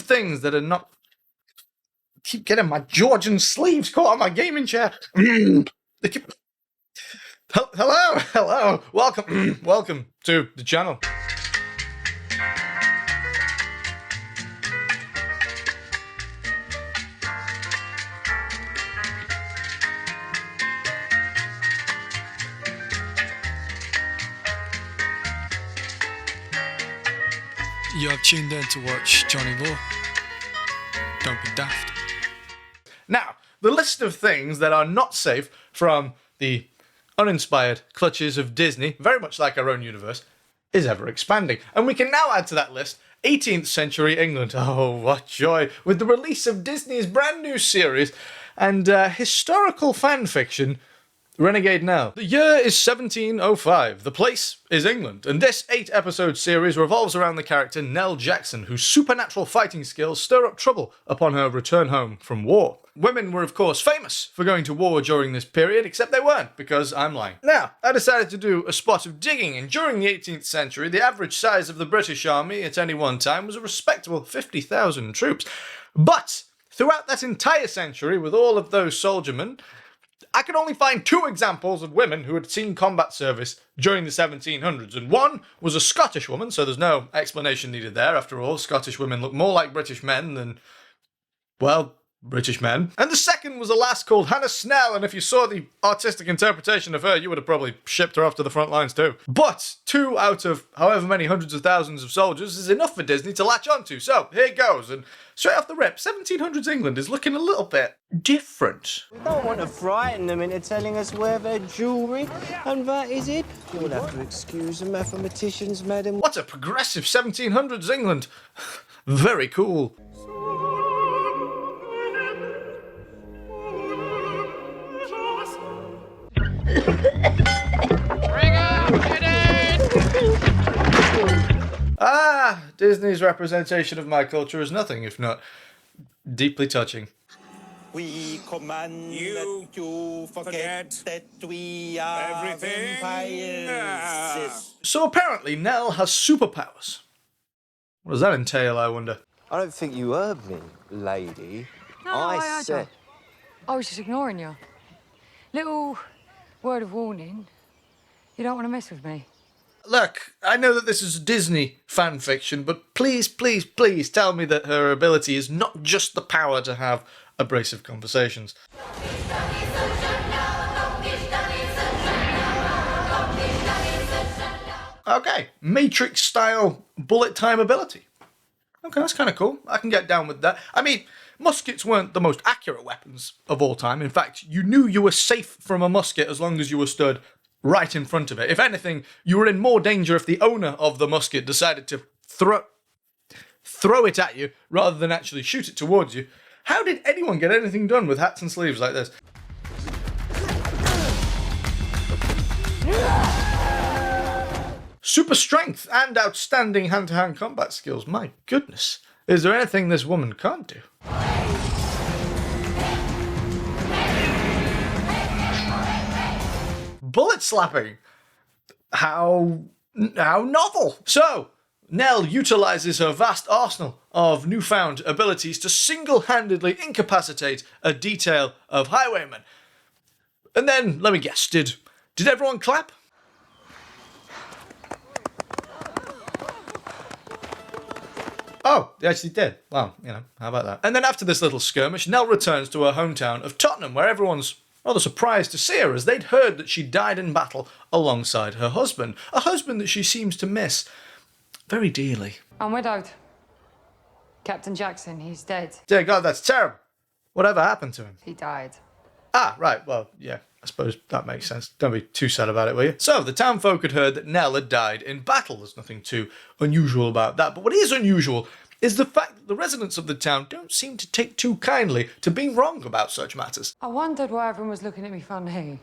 things that are not... keep getting my Georgian sleeves caught on my gaming chair. They keep... Hello, welcome to the channel. You have tuned in to watch Jonny Law. Don't be daft. Now, the list of things that are not safe from the uninspired clutches of Disney, very much like our own universe, is ever expanding. And we can now add to that list 18th century England. Oh, what joy. With the release of Disney's brand new series and historical fan fiction, Renegade Nell. The year is 1705. The place is England, and this 8-episode series revolves around the character Nell Jackson, whose supernatural fighting skills stir up trouble upon her return home from war. Women were, of course, famous for going to war during this period, except they weren't, because I'm lying. Now, I decided to do a spot of digging, and during the 18th century, the average size of the British Army at any one time was a respectable 50,000 troops. But throughout that entire century, with all of those soldiermen, I could only find 2 examples of women who had seen combat service during the 1700s, and one was a Scottish woman, so there's no explanation needed there. After all, Scottish women look more like British men than, well, British men. And the second was a lass called Hannah Snell, and if you saw the artistic interpretation of her, you would have probably shipped her off to the front lines too. But 2 out of however many hundreds of thousands of soldiers is enough for Disney to latch onto, so here goes. And straight off the rip, 1700s England is looking a little bit different. We don't want to frighten them into telling us where their jewellery and that is it. You'll have to excuse the mathematicians, madam. What a progressive 1700s England. Very cool. Disney's representation of my culture is nothing if not deeply touching. We command you to forget that we are everything. vampires. So apparently Nell has superpowers. What does that entail, I wonder? I don't think you heard me, lady. No, I heard said... you. I was just ignoring you. Little word of warning. You don't want to mess with me. Look, I know that this is Disney fan fiction, but please, please, please tell me that her ability is not just the power to have abrasive conversations. Okay, Matrix-style bullet time ability. Okay, that's kind of cool. I can get down with that. I mean, muskets weren't the most accurate weapons of all time. In fact, you knew you were safe from a musket as long as you were stood right in front of it. If anything, you were in more danger if the owner of the musket decided to throw it at you rather than actually shoot it towards you. How did anyone get anything done with hats and sleeves like this? Super strength and outstanding hand-to-hand combat skills. My goodness. Is there anything this woman can't do? Bullet slapping. How novel. So, Nell utilizes her vast arsenal of newfound abilities to single-handedly incapacitate a detail of highwaymen. And then, let me guess, did everyone clap? Oh, they actually did. Well, you know, how about that? And then after this little skirmish, Nell returns to her hometown of Tottenham, where everyone's rather surprised to see her, as they'd heard that she died in battle alongside her husband. A husband that she seems to miss very dearly. I'm widowed. Captain Jackson, he's dead. Dear God, that's terrible. Whatever happened to him? He died. Ah, right, well, yeah, I suppose that makes sense. Don't be too sad about it, will you? So, the townfolk had heard that Nell had died in battle. There's nothing too unusual about that. But what is unusual is the fact that the residents of the town don't seem to take too kindly to being wrong about such matters. I wondered why everyone was looking at me funny.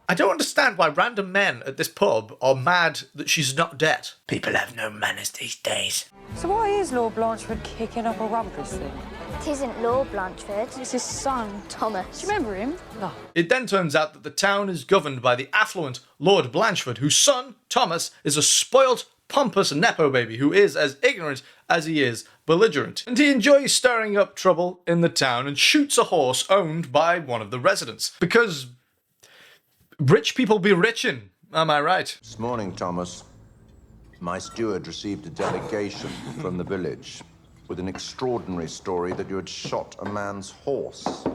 I don't understand why random men at this pub are mad that she's not dead. People have no manners these days. So why is Lord Blanchford kicking up a rumpus thing? It isn't Lord Blanchford. It's his son, Thomas. Do you remember him? No. It then turns out that the town is governed by the affluent Lord Blanchford, whose son, Thomas, is a spoilt, pompous Nepo baby who is as ignorant as he is belligerent. And he enjoys stirring up trouble in the town and shoots a horse owned by one of the residents. Because rich people be richin', am I right? This morning, Thomas, my steward received a delegation from the village with an extraordinary story that you had shot a man's horse.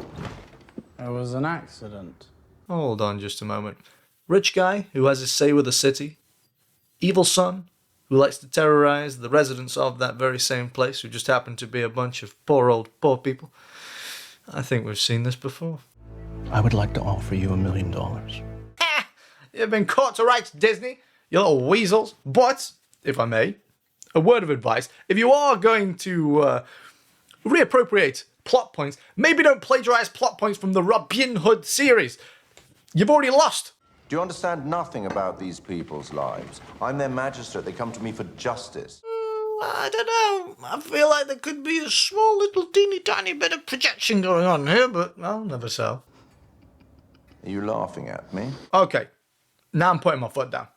It was an accident. Hold on just a moment. Rich guy who has his say with the city. Evil son who likes to terrorize the residents of that very same place who just happen to be a bunch of poor people. I think we've seen this before. I would like to offer you $1 million. You've been caught to rights, Disney, you little weasels. But, if I may, a word of advice. If you are going to reappropriate plot points, maybe don't plagiarize plot points from the Robin Hood series. You've already lost. Do you understand nothing about these people's lives? I'm their magistrate. They come to me for justice. I don't know. I feel like there could be a small little teeny tiny bit of projection going on here, but I'll never sell. Are you laughing at me? Okay, now I'm putting my foot down.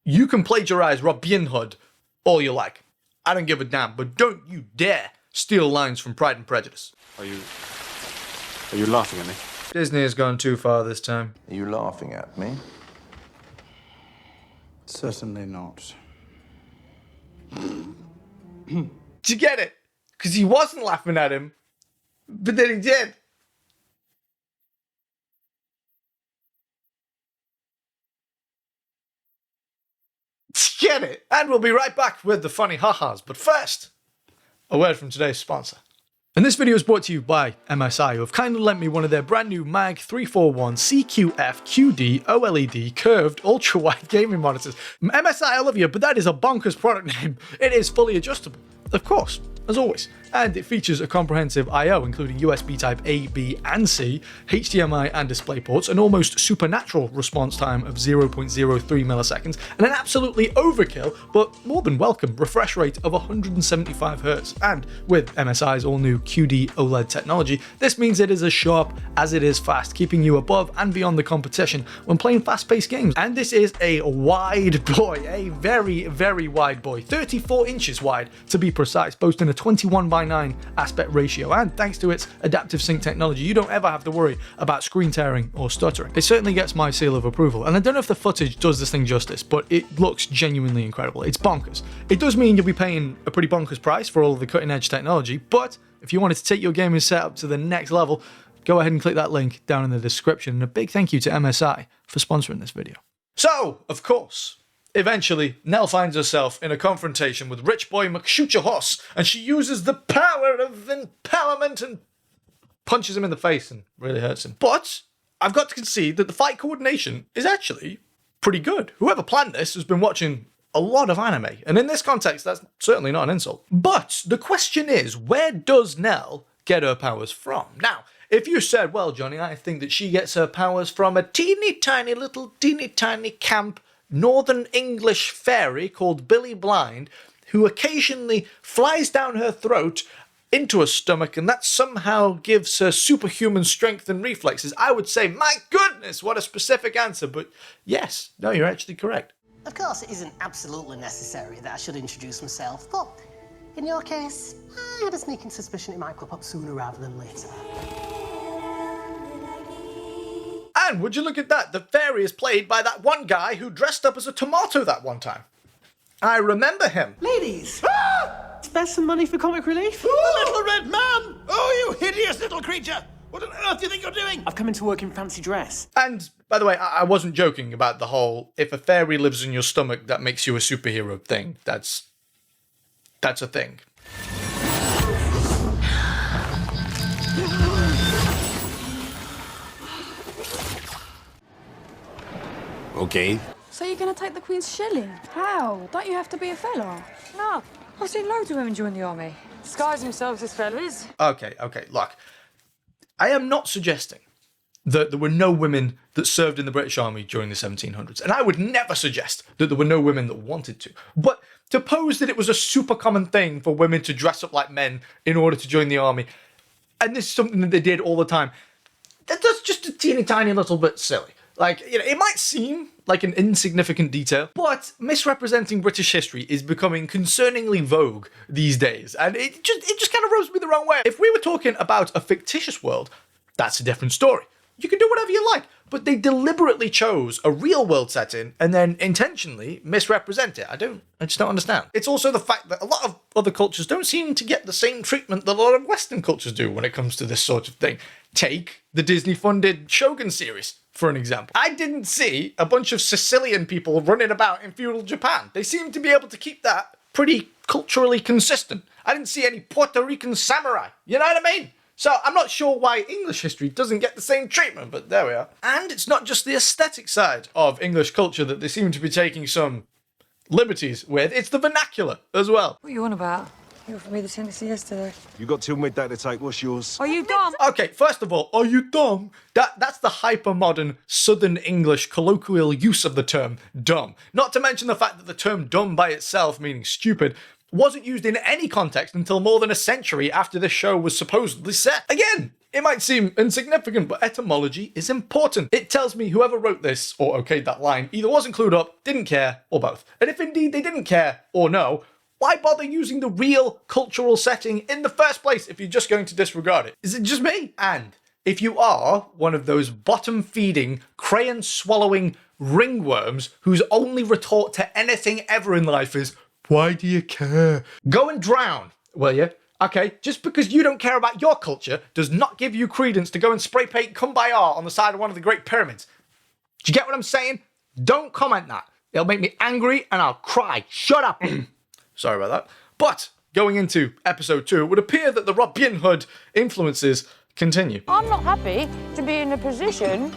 You can plagiarize Robin Hood all you like. I don't give a damn, but don't you dare steal lines from Pride and Prejudice. Are you laughing at me? Disney has gone too far this time. Are you laughing at me? Certainly not. Did you get it? Because he wasn't laughing at him, but then he did. Get it? And we'll be right back with the funny ha-has. But first, a word from today's sponsor. And this video is brought to you by MSI, who have kindly lent me one of their brand new MAG 341 CQF QD OLED curved ultra-wide gaming monitors. MSI, I love you, but that is a bonkers product name. It is fully adjustable, of course, as always. And it features a comprehensive I/O, including USB type A, B, and C, HDMI and display ports, an almost supernatural response time of 0.03 milliseconds, and an absolutely overkill, but more than welcome, refresh rate of 175 Hz. And with MSI's all-new QD OLED technology, this means it is as sharp as it is fast, keeping you above and beyond the competition when playing fast-paced games. And this is a wide boy, a very, very wide boy, 34 inches wide to be precise, boasting a 21:9 aspect ratio, and thanks to its adaptive sync technology, you don't ever have to worry about screen tearing or stuttering. It certainly gets my seal of approval, and I don't know if the footage does this thing justice, but it looks genuinely incredible. It's bonkers. It does mean you'll be paying a pretty bonkers price for all of the cutting edge technology, but if you wanted to take your gaming setup to the next level, go ahead and click that link down in the description, and a big thank you to MSI for sponsoring this video. So, of course, eventually, Nell finds herself in a confrontation with Rich Boy McShoot-Your-Horse, and she uses the power of empowerment and punches him in the face and really hurts him. But I've got to concede that the fight coordination is actually pretty good. Whoever planned this has been watching a lot of anime, and in this context, that's certainly not an insult. But the question is, where does Nell get her powers from? Now, if you said, well, Johnny, I think that she gets her powers from a teeny tiny little teeny tiny camp Northern English fairy called Billy Blind, who occasionally flies down her throat into her stomach, and that somehow gives her superhuman strength and reflexes, I would say, my goodness, what a specific answer. But yes, no, you're actually correct. Of course, it isn't absolutely necessary that I should introduce myself, but in your case, I had a sneaking suspicion it might crop up sooner rather than later. And would you look at that, the fairy is played by that one guy who dressed up as a tomato that one time. I remember him. Ladies! Spare some money for comic relief? The little red man! Oh, you hideous little creature! What on earth do you think you're doing? I've come into work in fancy dress. And, by the way, I wasn't joking about the whole, if a fairy lives in your stomach, that makes you a superhero thing. That's a thing. Okay. So you're going to take the Queen's shilling? How? Don't you have to be a fella? No, I've seen loads of women join the army, disguise themselves as fellas. Okay, look. I am not suggesting that there were no women that served in the British Army during the 1700s, and I would never suggest that there were no women that wanted to. But to pose that it was a super common thing for women to dress up like men in order to join the army, and this is something that they did all the time, that's just a teeny tiny little bit silly. Like, you know, it might seem like an insignificant detail, but misrepresenting British history is becoming concerningly vogue these days, and it just kind of rubs me the wrong way. If we were talking about a fictitious world, that's a different story. You can do whatever you like, but they deliberately chose a real world setting and then intentionally misrepresent it. I just don't understand. It's also the fact that a lot of other cultures don't seem to get the same treatment that a lot of Western cultures do when it comes to this sort of thing. Take the Disney-funded Shogun series, for an example. I didn't see a bunch of Sicilian people running about in feudal Japan. They seem to be able to keep that pretty culturally consistent. I didn't see any Puerto Rican samurai. You know what I mean? So I'm not sure why English history doesn't get the same treatment, but there we are. And it's not just the aesthetic side of English culture that they seem to be taking some liberties with, it's the vernacular as well. What are you on about? You offered me the Tennesse yesterday. You got till midday to take. What's yours? Are you dumb? Okay, first of all, are you dumb? That's the hyper-modern Southern English colloquial use of the term dumb. Not to mention the fact that the term dumb by itself, meaning stupid, wasn't used in any context until more than a century after this show was supposedly set. Again, it might seem insignificant, but etymology is important. It tells me whoever wrote this, or okayed that line, either wasn't clued up, didn't care, or both. And if indeed they didn't care, or know, why bother using the real cultural setting in the first place if you're just going to disregard it? Is it just me? And if you are one of those bottom-feeding, crayon-swallowing ringworms whose only retort to anything ever in life is, why do you care? Go and drown, will you? Okay, just because you don't care about your culture does not give you credence to go and spray paint Kumbaya on the side of one of the Great Pyramids. Do you get what I'm saying? Don't comment that. It'll make me angry and I'll cry. Shut up. Sorry about that. But going into episode 2, it would appear that the Robin Hood influences continue. I'm not happy to be in a position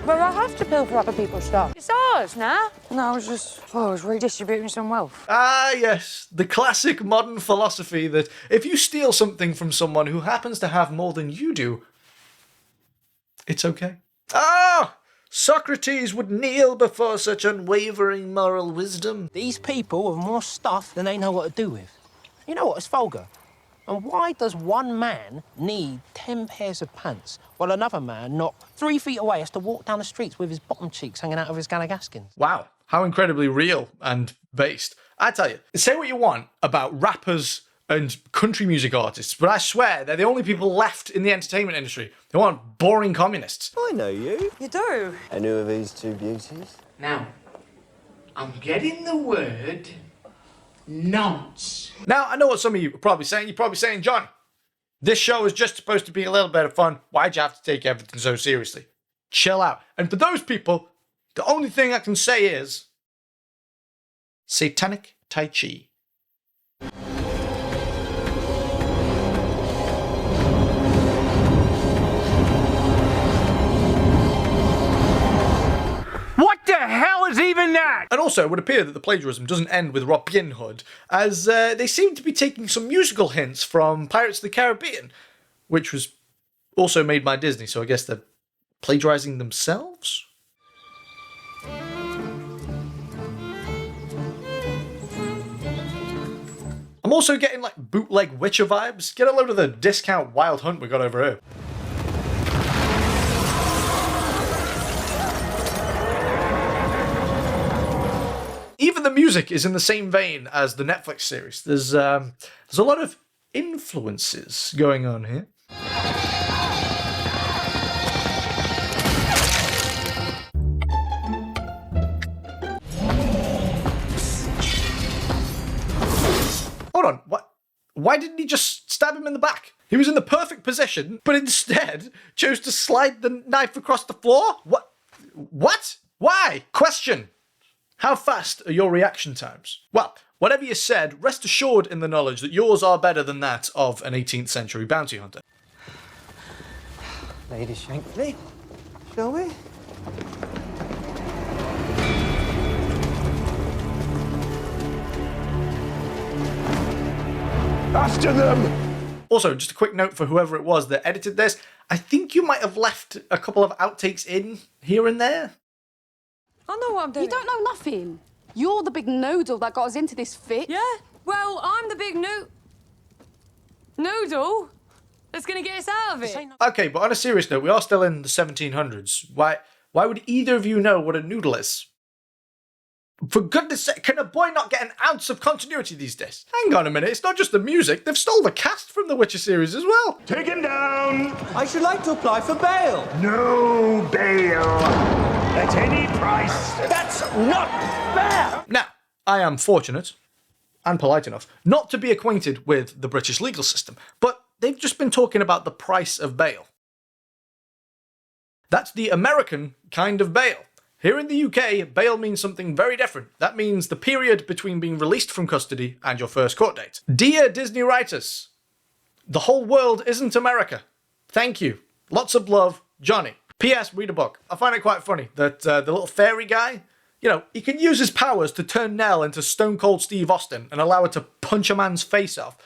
where I have to pilfer other people's stuff. It's ours now. No, I was redistributing some wealth. Ah, yes. The classic modern philosophy that if you steal something from someone who happens to have more than you do, it's okay. Ah! Socrates would kneel before such unwavering moral wisdom. These people have more stuff than they know what to do with. You know what? It's vulgar. And why does one man need 10 pairs of pants while another man, not 3 feet away, has to walk down the streets with his bottom cheeks hanging out of his galligaskins? Wow, how incredibly real and based. I tell you, say what you want about rappers and country music artists, but I swear they're the only people left in the entertainment industry who aren't boring communists. I know you. You do? And who are these two beauties? Now, I'm getting the word nonce. Now, I know what some of you are probably saying. You're probably saying, Jonny, this show is just supposed to be a little bit of fun. Why'd you have to take everything so seriously? Chill out. And for those people, the only thing I can say is Satanic Tai Chi. What the hell is even that? And also, it would appear that the plagiarism doesn't end with Robin Hood, as they seem to be taking some musical hints from Pirates of the Caribbean, which was also made by Disney, so I guess they're plagiarizing themselves? I'm also getting like bootleg Witcher vibes. Get a load of the discount Wild Hunt we got over here. Even the music is in the same vein as the Netflix series. There's a lot of influences going on here. Hold on, what? Why didn't he just stab him in the back? He was in the perfect position, but instead chose to slide the knife across the floor? What? What? Why? Question. How fast are your reaction times? Well, whatever you said, rest assured in the knowledge that yours are better than that of an 18th century bounty hunter. Lady Shankly, shall we? After them! Also, just a quick note for whoever it was that edited this, I think you might have left a couple of outtakes in here and there. I know what I'm doing. You don't know nothing. You're the big noodle that got us into this fit. Yeah? Well, I'm the big noodle that's gonna get us out of it. Okay, but on a serious note, we are still in the 1700s. Why would either of you know what a noodle is? For goodness sake, can a boy not get an ounce of continuity these days? Hang on a minute, it's not just the music, they've stole the cast from the Witcher series as well. Take him down! I should like to apply for bail. No bail! At any price! That's not fair! Now, I am fortunate and polite enough not to be acquainted with the British legal system, but they've just been talking about the price of bail. That's the American kind of bail. Here in the UK, bail means something very different. That means the period between being released from custody and your first court date. Dear Disney writers, the whole world isn't America. Thank you. Lots of love, Jonny. P.S. Read a book. I find it quite funny that the little fairy guy, you know, he can use his powers to turn Nell into Stone Cold Steve Austin and allow her to punch a man's face off.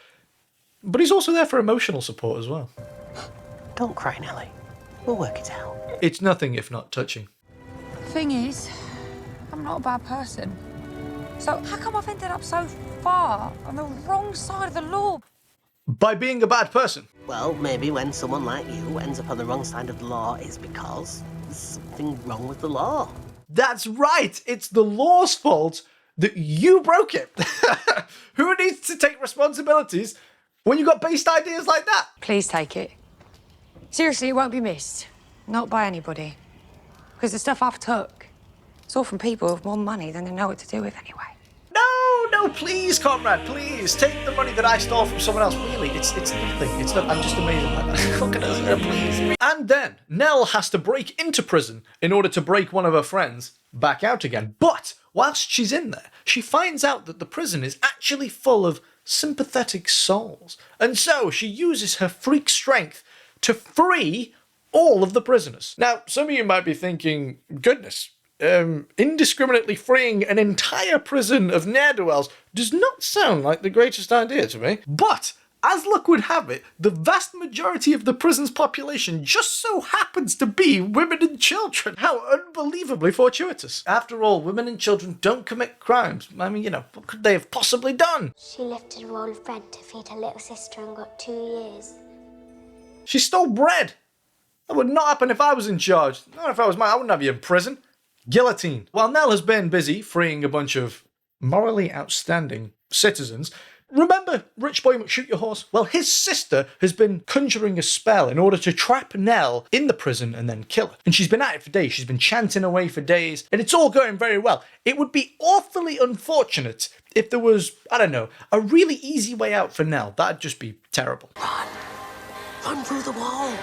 But he's also there for emotional support as well. Don't cry, Nelly. We'll work it out. It's nothing if not touching. Thing is, I'm not a bad person. So how come I've ended up so far on the wrong side of the law? By being a bad person. Well, maybe when someone like you ends up on the wrong side of the law, it's because there's something wrong with the law. That's right. It's the law's fault that you broke it. Who needs to take responsibilities when you've got based ideas like that? Please take it. Seriously, it won't be missed. Not by anybody. Because the stuff I've took, it's all from people with more money than they know what to do with anyway. No, please, comrade, please. Take the money that I stole from someone else. Really, it's nothing. It's not, I'm just amazing like that. Look at us, please. And then, Nell has to break into prison in order to break one of her friends back out again. But, whilst she's in there, she finds out that the prison is actually full of sympathetic souls. And so, she uses her freak strength to free all of the prisoners. Now, some of you might be thinking, goodness, indiscriminately freeing an entire prison of ne'er-do-wells does not sound like the greatest idea to me. But, as luck would have it, the vast majority of the prison's population just so happens to be women and children. How unbelievably fortuitous. After all, women and children don't commit crimes. I mean, you know, what could they have possibly done? She lifted a roll of bread to feed her little sister and got 2 years. She stole bread. That would not happen if I was in charge. Not if I was I wouldn't have you in prison. Guillotine. While Nell has been busy freeing a bunch of morally outstanding citizens, remember Rich Boy McShoot Your Horse? Well, his sister has been conjuring a spell in order to trap Nell in the prison and then kill her. And she's been at it for days. She's been chanting away for days, and it's all going very well. It would be awfully unfortunate if there was, I don't know, a really easy way out for Nell. That'd just be terrible. Run through the wall.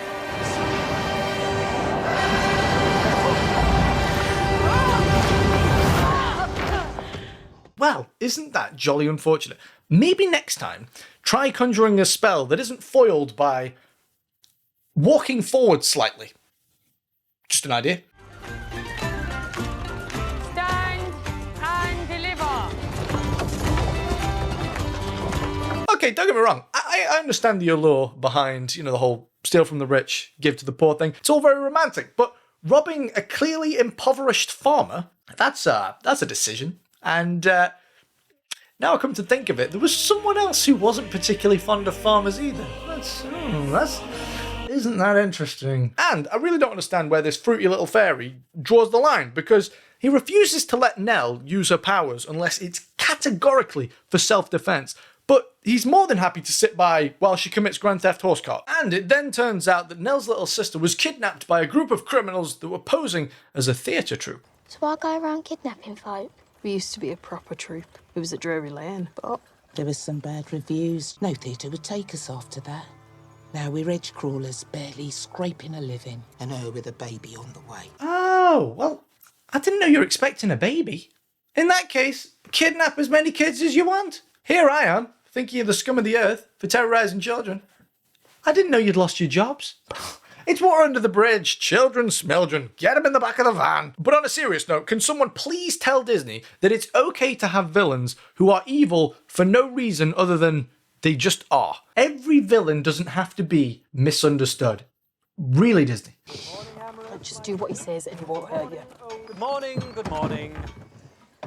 Well, isn't that jolly unfortunate? Maybe next time, try conjuring a spell that isn't foiled by walking forward slightly. Just an idea. Stand and deliver. Okay, don't get me wrong. I understand the allure behind, you know, the whole steal from the rich, give to the poor thing. It's all very romantic, but robbing a clearly impoverished farmer, that's a decision. And now I come to think of it, there was someone else who wasn't particularly fond of farmers either. Isn't that interesting? And I really don't understand where this fruity little fairy draws the line, because he refuses to let Nell use her powers unless it's categorically for self-defense. But he's more than happy to sit by while she commits grand theft horse cart. And it then turns out that Nell's little sister was kidnapped by a group of criminals that were posing as a theatre troupe. So I go around kidnapping folk? We used to be a proper troupe. It was at Drury Lane, but there was some bad reviews. No theatre would take us after that. Now we're edge crawlers, barely scraping a living, and her with a baby on the way. Oh, well, I didn't know you were expecting a baby. In that case, kidnap as many kids as you want. Here I am, thinking you're the scum of the earth for terrorising children. I didn't know you'd lost your jobs. It's water under the bridge. Children, smeldren, get them in the back of the van. But on a serious note, can someone please tell Disney that it's okay to have villains who are evil for no reason other than they just are? Every villain doesn't have to be misunderstood. Really, Disney. just do what he says and he won't hurt you. Good morning, good morning.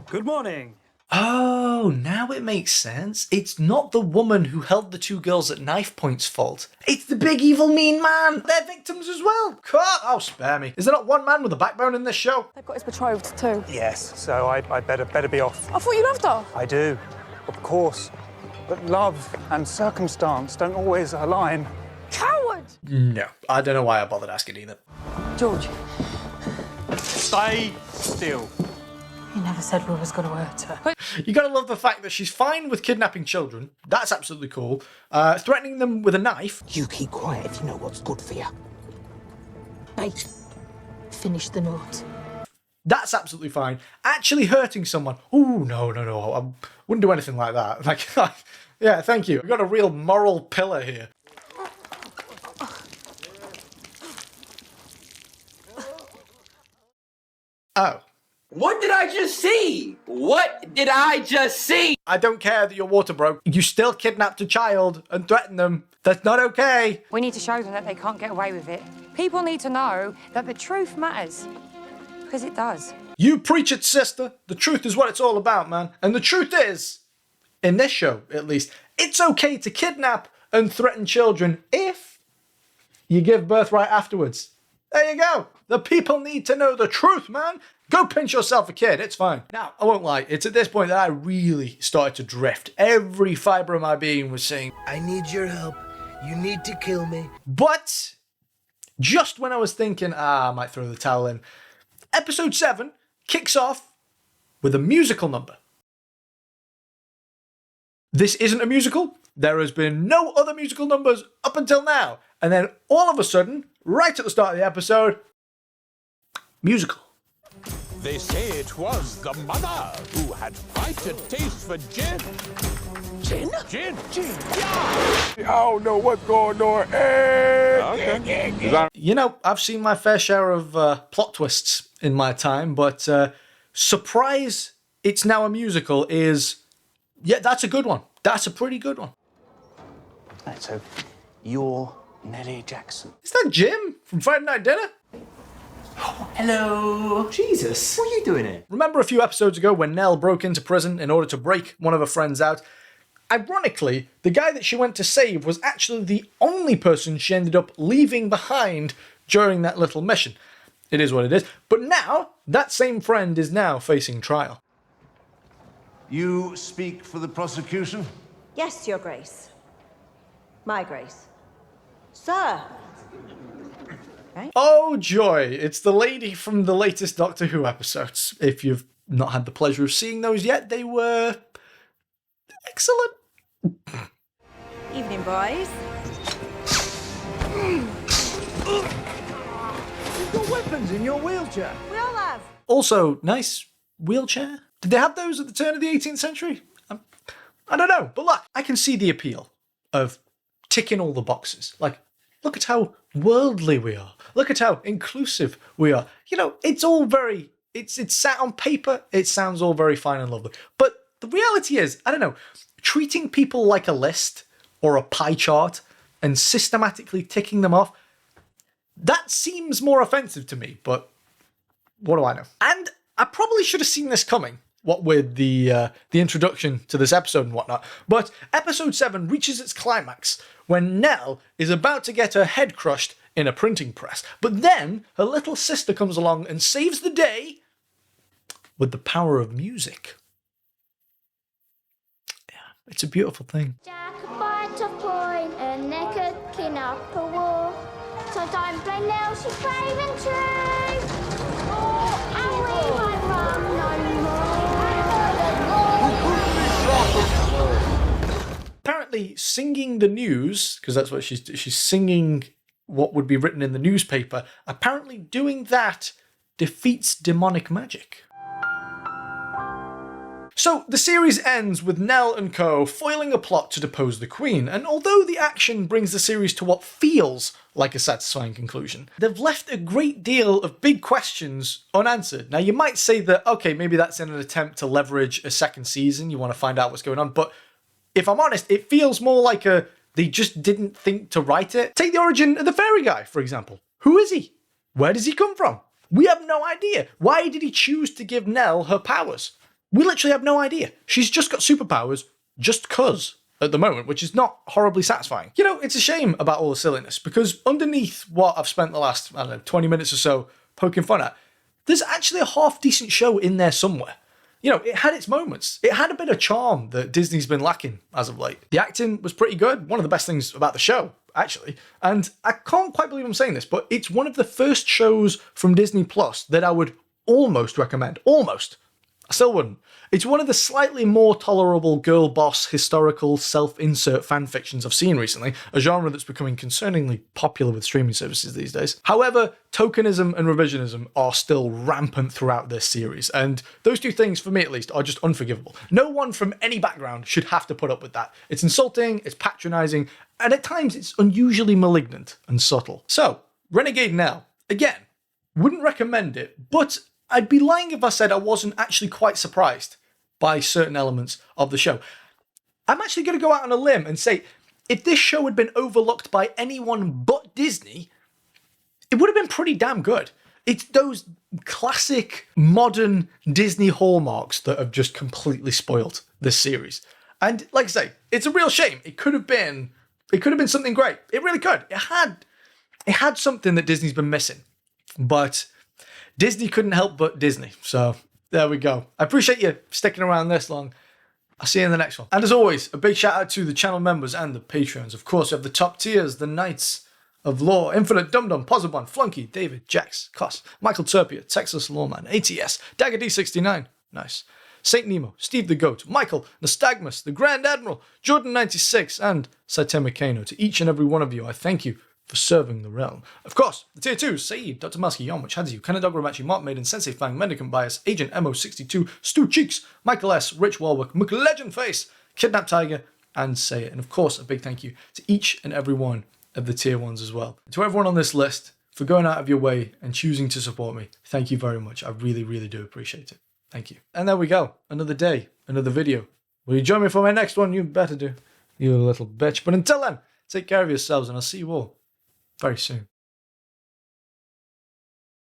Good morning. Oh, now it makes sense. It's not the woman who held the two girls at knife point's fault. It's the big evil mean man. They're victims as well. Oh, spare me. Is there not one man with a backbone in this show? They've got his betrothed too. Yes, so I better be off. I thought you loved her. I do, of course. But love and circumstance don't always align. Coward! No, I don't know why I bothered asking either. George, Stay still. he never said we was going to hurt her. You gotta love the fact that she's fine with kidnapping children. That's absolutely cool. Threatening them with a knife. You keep quiet if you know what's good for you. Mate, finish the note. That's absolutely fine. Actually hurting someone. Ooh, no. I wouldn't do anything like that. Like, yeah, thank you. We've got a real moral pillar here. Oh. What did I just see? What did I just see? I don't care that your water broke. You still kidnapped a child and threatened them. That's not okay. We need to show them that they can't get away with it. People need to know that the truth matters. Because it does. You preach it, sister. The truth is what it's all about, man. And the truth is, in this show at least, it's okay to kidnap and threaten children if you give birth right afterwards. There you go. The people need to know the truth, man. Go pinch yourself a kid, it's fine. Now, I won't lie, it's at this point that I really started to drift. Every fibre of my being was saying, I need your help. You need to kill me. But just when I was thinking, I might throw the towel in, episode 7 kicks off with a musical number. This isn't a musical. There has been no other musical numbers up until now. And then all of a sudden, right at the start of the episode, musical. They say it was the mother who had quite a taste for gin. Gin? Gin. Yeah! I don't know what's going on. You know, I've seen my fair share of plot twists in my time, but surprise, it's now a musical is, yeah, that's a good one. That's a pretty good one. Right, so you're Nellie Jackson. Is that Jim from Friday Night Dinner? Hello. Jesus, what are you doing here? Remember a few episodes ago when Nell broke into prison in order to break one of her friends out? Ironically, the guy that she went to save was actually the only person she ended up leaving behind during that little mission. It is what it is. But now, that same friend is now facing trial. You speak for the prosecution? Yes, Your Grace. My Grace. Sir. Right? Oh joy, it's the lady from the latest Doctor Who episodes. If you've not had the pleasure of seeing those yet, they were excellent. Evening, boys. You've got weapons in your wheelchair. We all have. Also, nice wheelchair. Did they have those at the turn of the 18th century? I don't know, but look, I can see the appeal of ticking all the boxes. Like, look at how worldly we are. Look at how inclusive we are. You know, it's all very, it's sat on paper, it sounds all very fine and lovely. But the reality is, I don't know, treating people like a list or a pie chart and systematically ticking them off, that seems more offensive to me, but what do I know? And I probably should have seen this coming, what with the introduction to this episode and whatnot, but episode 7 reaches its climax when Nell is about to get her head crushed in a printing press, but then her little sister comes along and saves the day with the power of music. Yeah, it's a beautiful thing. Jack a bite of point, a naked king up a wall. So don't blame Nell, she's brave and true. Oh, and we won't run no more. Apparently singing the news, because that's what she's singing what would be written in the newspaper, apparently doing that defeats demonic magic. So the series ends with Nell and co foiling a plot to depose the Queen, and although the action brings the series to what feels like a satisfying conclusion, they've left a great deal of big questions unanswered. Now you might say that, okay, maybe that's in an attempt to leverage a second season, you want to find out what's going on, but if I'm honest, it feels more like they just didn't think to write it. Take the origin of the fairy guy, for example. Who is he? Where does he come from? We have no idea. Why did he choose to give Nell her powers? We literally have no idea. She's just got superpowers just cuz at the moment, which is not horribly satisfying. You know, it's a shame about all the silliness, because underneath what I've spent the last, 20 minutes or so poking fun at, there's actually a half-decent show in there somewhere. You know, it had its moments. It had a bit of charm that Disney's been lacking as of late. The acting was pretty good. One of the best things about the show, actually. And I can't quite believe I'm saying this, but it's one of the first shows from Disney Plus that I would almost recommend. Almost. I still wouldn't. It's one of the slightly more tolerable girl boss historical self-insert fan fictions I've seen recently, a genre that's becoming concerningly popular with streaming services these days. However, tokenism and revisionism are still rampant throughout this series, and those two things, for me at least, are just unforgivable. No one from any background should have to put up with that. It's insulting, it's patronising, and at times it's unusually malignant and subtle. So, Renegade Nell, again, wouldn't recommend it, but I'd be lying if I said I wasn't actually quite surprised by certain elements of the show. I'm actually going to go out on a limb and say, if this show had been overlooked by anyone but Disney, it would have been pretty damn good. It's those classic modern Disney hallmarks that have just completely spoiled this series. And like I say, it's a real shame. It could have been something great. It really could. It had something that Disney's been missing. But Disney couldn't help but Disney. So there we go. I appreciate you sticking around this long. I'll see you in the next one. And as always, a big shout out to the channel members and the Patreons. Of course, we have the top tiers, the Knights of Law, Infinite Dum-Dum, Pozobon, Flunky, David, Jax, Koss, Michael Turpia, Texas Lawman, ATS, Dagger D69, nice, Saint Nemo, Steve the Goat, Michael, Nystagmus, the Grand Admiral, Jordan96, and Saitema Kano. To each and every one of you, I thank you for serving the realm. Of course, the tier 2s, Saeed, Dr. Maski, Yomwich, Hadzu, Kanadog Ramachi, Mark Maiden, Sensei Fang, Mendicant Bias, Agent Mo62, Stu Cheeks, Michael S., Rich Warwick, McLegend Face, Kidnap Tiger, and Say It. And of course, a big thank you to each and every one of the tier 1s as well. To everyone on this list, for going out of your way and choosing to support me, thank you very much. I really, really do appreciate it. Thank you. And there we go. Another day, another video. Will you join me for my next one? You better do. You little bitch. But until then, take care of yourselves and I'll see you all very soon.